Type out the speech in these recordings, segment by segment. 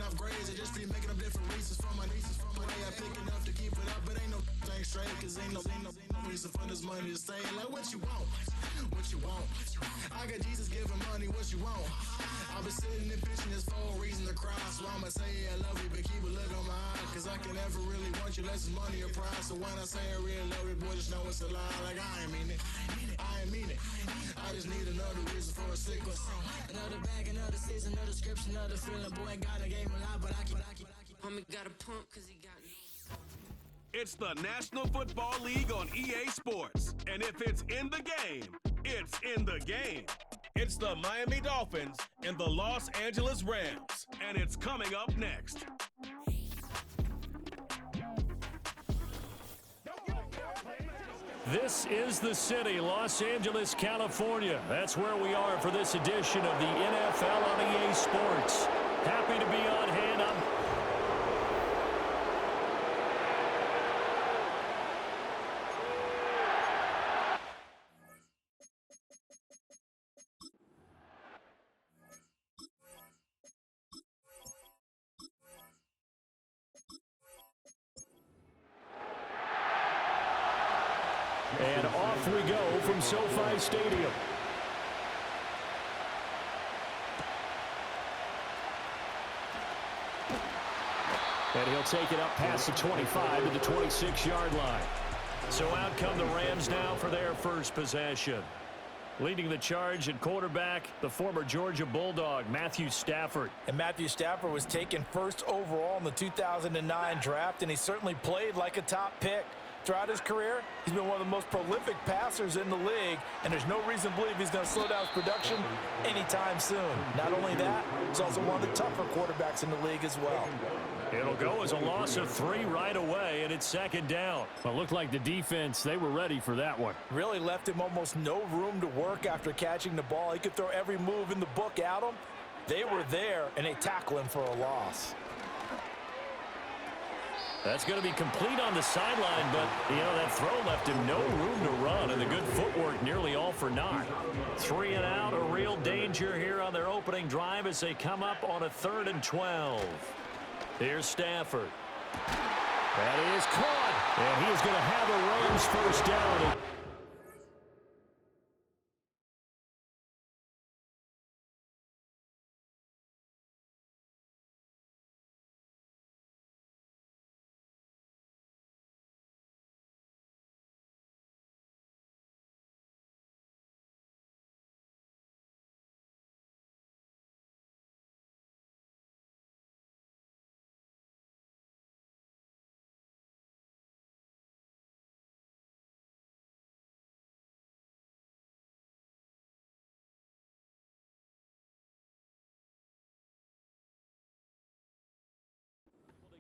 off grades, I just be making up different reasons for my nieces. From my way I pick enough to keep it up, but ain't no thing straight, cause ain't no reason for this money to stay. Like what you want, what you want. I got Jesus giving money, what you want. I've been sitting and pitching this for a reason to cry. So I'ma say I love you, but keep a look on my eye. Cause I can never really want you less than money or pride. So when I say I really love you, boy, just know it's a lie. Like I ain't mean it, I ain't mean it. I just need another reason for a sickness. Another bag, another season, another description, another feeling. Boy, God, I gave him a lot, but I keep. Homie got a pump cause he got me. It's the National Football League on EA Sports. And if it's in the game, it's in the game. It's the Miami Dolphins and the Los Angeles Rams. And it's coming up next. This is the city, Los Angeles, California. That's where we are for this edition of the NFL on EA Sports. Happy to be on hand. And off we go from SoFi Stadium. And he'll take it up past the 25 to the 26-yard line. So out come the Rams now for their first possession. Leading the charge at quarterback, the former Georgia Bulldog, Matthew Stafford. And Matthew Stafford was taken first overall in the 2009 draft, and he certainly played like a top pick. Throughout his career, he's been one of the most prolific passers in the league, and there's no reason to believe he's going to slow down his production anytime soon. Not only that, he's also one of the tougher quarterbacks in the league as well. It'll go as a loss of 3 right away, and it's second down. Well, it looked like the defense, they were ready for that one. Really left him almost no room to work after catching the ball. He could throw every move in the book at him. They were there, and they tackle him for a loss. That's going to be complete on the sideline, but, that throw left him no room to run, and the good footwork nearly all for naught. 3 and out, a real danger here on their opening drive as they come up on a 3rd and 12. Here's Stafford. That is caught, and he is going to have a Rams first down.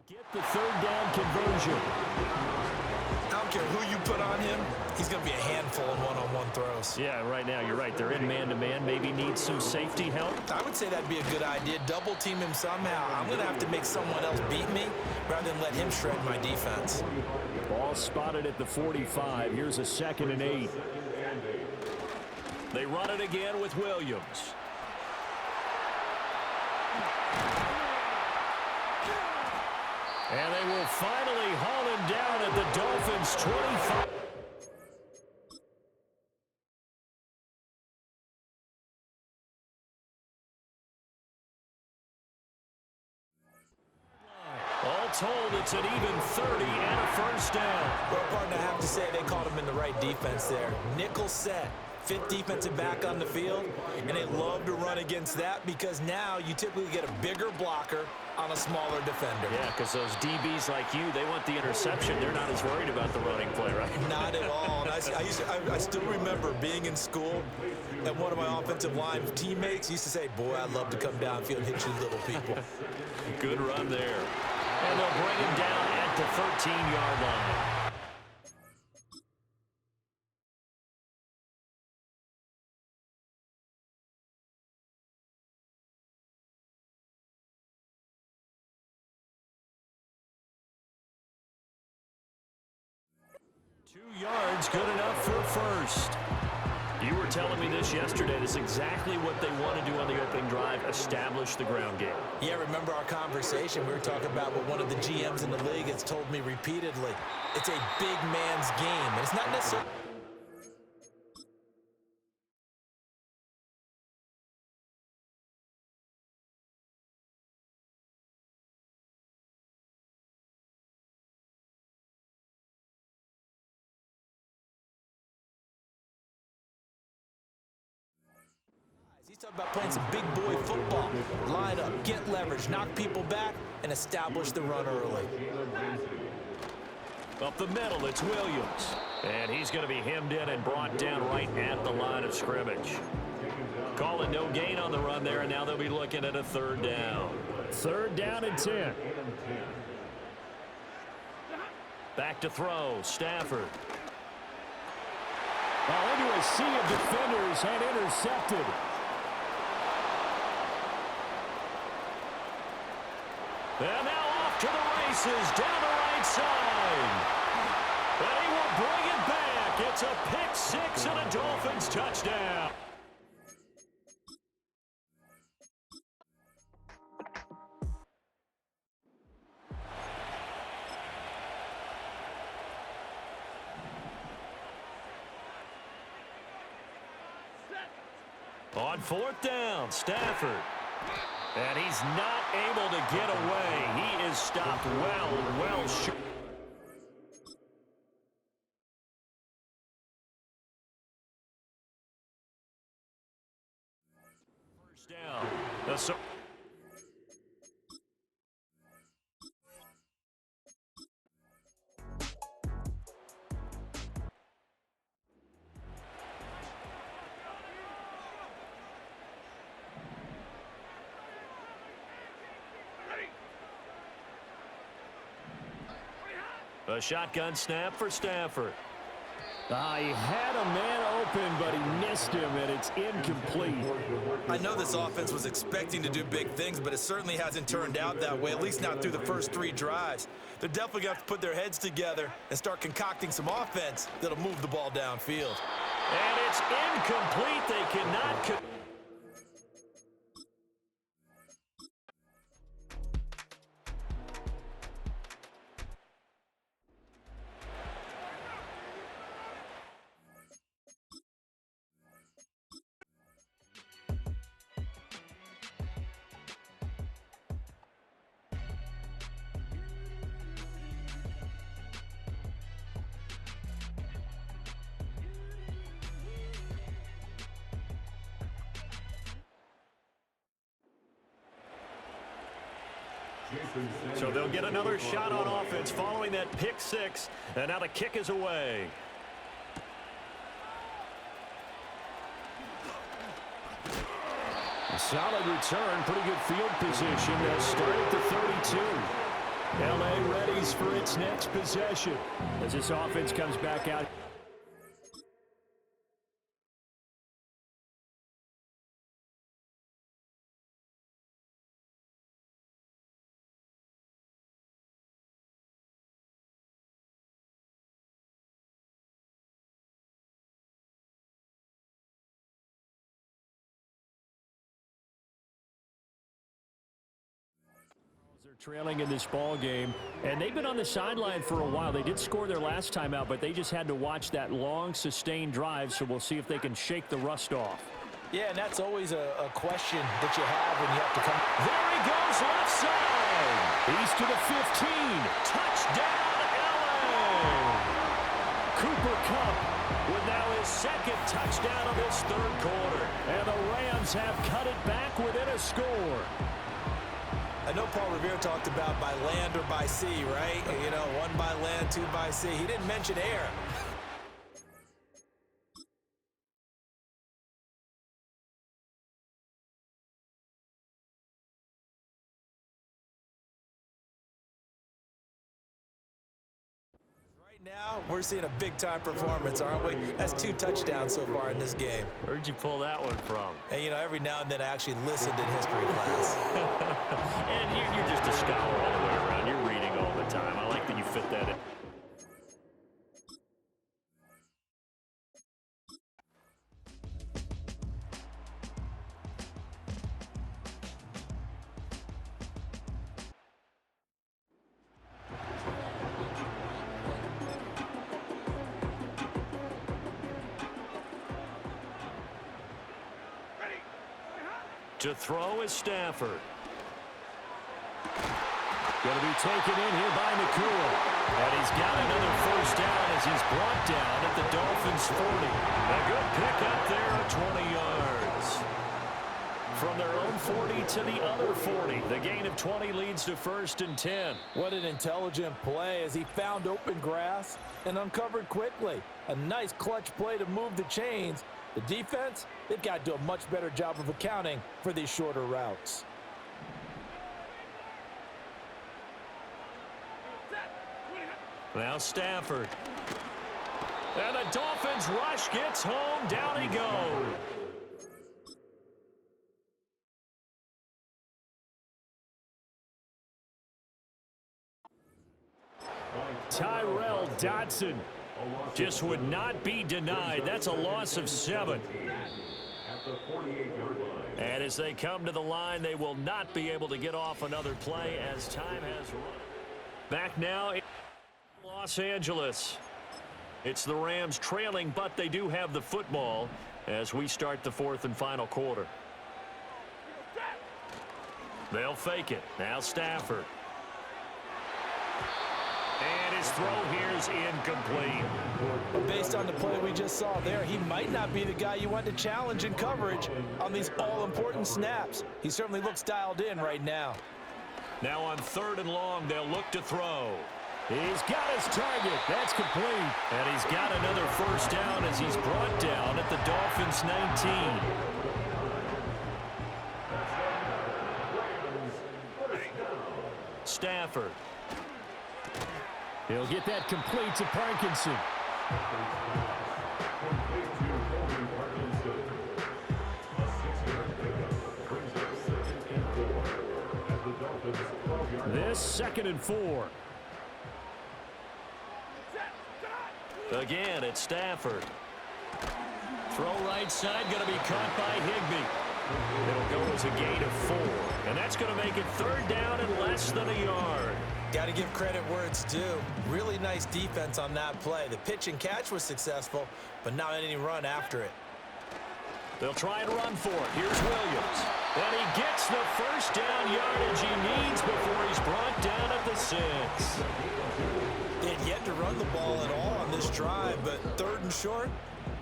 Get the 3rd down conversion. I don't care who you put on him, he's going to be a handful in one-on-one throws. Yeah, right now you're right. They're in man-to-man. Maybe need some safety help. I would say that'd be a good idea. Double team him somehow. I'm going to have to make someone else beat me rather than let him shred my defense. Ball spotted at the 45. Here's a 2nd and 8. They run it again with Williams. And they will finally haul him down at the Dolphins' 25. All told, it's an even 30 and a first down. Well, partner, I have to say they caught him in the right defense there. Nickel set. 5th defensive back on the field, and they love to run against that because now you typically get a bigger blocker on a smaller defender. Yeah, because those DBs like you, they want the interception. They're not as worried about the running play, right? Not at all. And I still remember being in school, and one of my offensive line teammates used to say, boy, I'd love to come downfield and hit you little people. Good run there. And they'll bring him down at the 13-yard line. 2 yards, good enough for first. You were telling me this yesterday. This is exactly what they want to do on the opening drive, establish the ground game. Yeah, remember remember our conversation. We were talking about what one of the GMs in the league has told me repeatedly. It's a big man's game, and it's not necessarily... He's talking about playing some big boy football. Line up, get leverage, knock people back, and establish the run early. Up the middle, it's Williams. And he's going to be hemmed in and brought down right at the line of scrimmage. Calling no gain on the run there, and now they'll be looking at a third down. Third down and 10. Back to throw, Stafford. Into a sea of defenders and intercepted. And now off to the races, down the right side. And he will bring it back. It's a pick six and a Dolphins touchdown. On fourth down, Stafford. And he's not able to get away. He is stopped well short. First down. A shotgun snap for Stafford. He had a man open, but he missed him, and it's incomplete. I know this offense was expecting to do big things, but it certainly hasn't turned out that way, at least not through the first 3 drives. They're definitely going to have to put their heads together and start concocting some offense that'll move the ball downfield. And it's incomplete. They cannot... So they'll get another shot on offense following that pick six. And now the kick is away. A solid return, pretty good field position. They'll start at the 32. LA readies for its next possession as this offense comes back out. They're trailing in this ball game, and they've been on the sideline for a while. They did score their last time out, but they just had to watch that long, sustained drive, so we'll see if they can shake the rust off. Yeah, and that's always a question that you have when you have to come. There he goes, left side. He's to the 15. Touchdown, LA. Cooper Kupp With now his second touchdown of this third quarter. and the Rams have cut it back within a score. I know Paul Revere talked about by land or by sea, right? You know, 1 by land, 2 by sea. He didn't mention air. Right now, we're seeing a big-time performance, aren't we? That's 2 touchdowns so far in this game. Where'd you pull that one from? And, you know, every now and then I actually listened in history class. And you're just a scholar all the way around. You're reading all the time. I like that you fit that in. To throw is Stafford. Going to be taken in here by Nakua. And he's got another first down as he's brought down at the Dolphins' 40. A good pick up there at 20 yards. From their own 40 to the other 40. The gain of 20 leads to 1st and 10. What an intelligent play as he found open grass and uncovered quickly. A nice clutch play to move the chains. The defense, they've got to do a much better job of accounting for these shorter routes. Now Stafford. And the Dolphins rush gets home. Down he goes. Tyrell Dodson just would not be denied. That's a loss of 7. And as they come to the line, they will not be able to get off another play as time has run. Back now in Los Angeles. It's the Rams trailing, but they do have the football as we start the 4th and final quarter. They'll fake it. Now Stafford. And his throw here is incomplete. Based on the play we just saw there, he might not be the guy you want to challenge in coverage on these all-important snaps. He certainly looks dialed in right now. Now on 3rd and long, they'll look to throw. He's got his target. That's complete. And he's got another first down as he's brought down at the Dolphins' 19. Stafford. He'll get that complete to Parkinson. This 2nd and 4. Again, it's Stafford. Throw right side, going to be caught by Higbee. It'll go as a gain of 4. And that's going to make it 3rd down and less than a yard. Got to give credit where it's due. Really nice defense on that play. The pitch and catch was successful, but not any run after it. They'll try and run for it. Here's Williams. And he gets the first down yardage he needs before he's brought down at the 6. They had yet to run the ball at all on this drive, but 3rd and short,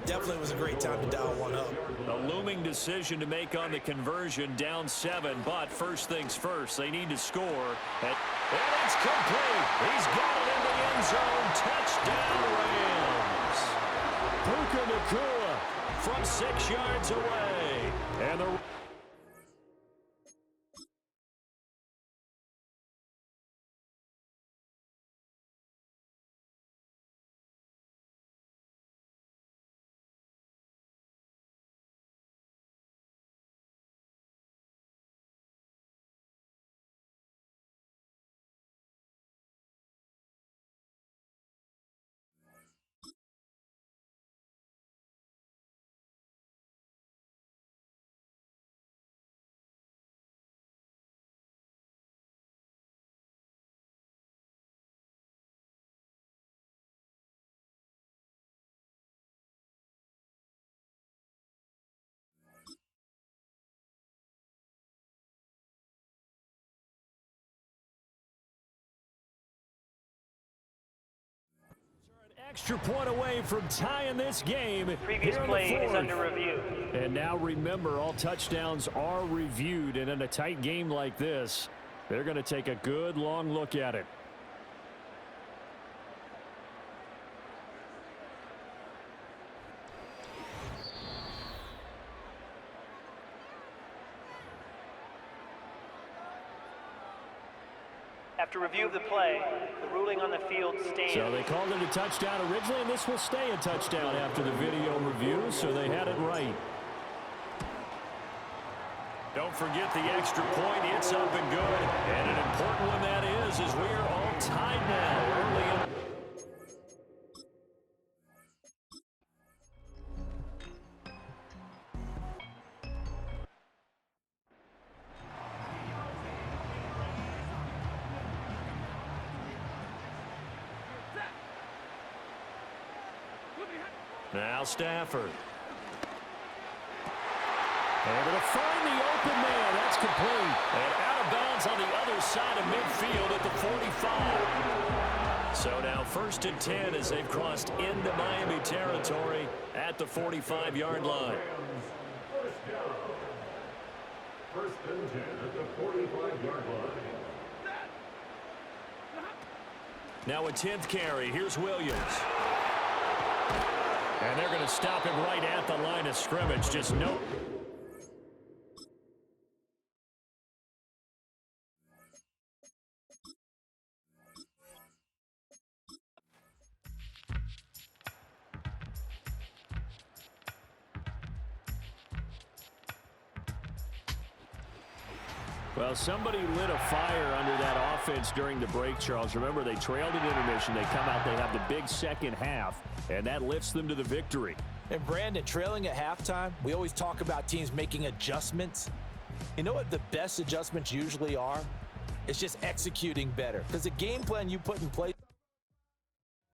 definitely was a great time to dial one up. A looming decision to make on the conversion, down 7, but first things first, they need to score. And it's complete. He's got it in the end zone. Touchdown, Rams. Puka Nakua from 6 yards away. And the extra point away from tying this game. Previous play is under review. And now remember, all touchdowns are reviewed, and in a tight game like this, they're going to take a good long look at it. After review of the play, the ruling on the field stands. So they called it a touchdown originally, and this will stay a touchdown after the video review, so they had it right. don't forget the extra point. It's up and good. And an important one that is as we are all tied now early in. Now Stafford. Able to find the open man. That's complete. And out of bounds on the other side of midfield at the 45. So now 1st and 10 as they've crossed into Miami territory at the 45-yard line. First and 10 at the 45-yard line. Now a 10th carry. Here's Williams. And they're going to stop him right at the line of scrimmage. Just no. Well, somebody lit a fire under that offense during the break, Charles. Remember, they trailed at intermission. They come out, they have the big second half, and that lifts them to the victory. And Brandon, trailing at halftime, we always talk about teams making adjustments. You know what the best adjustments usually are? It's just executing better. Because the game plan you put in place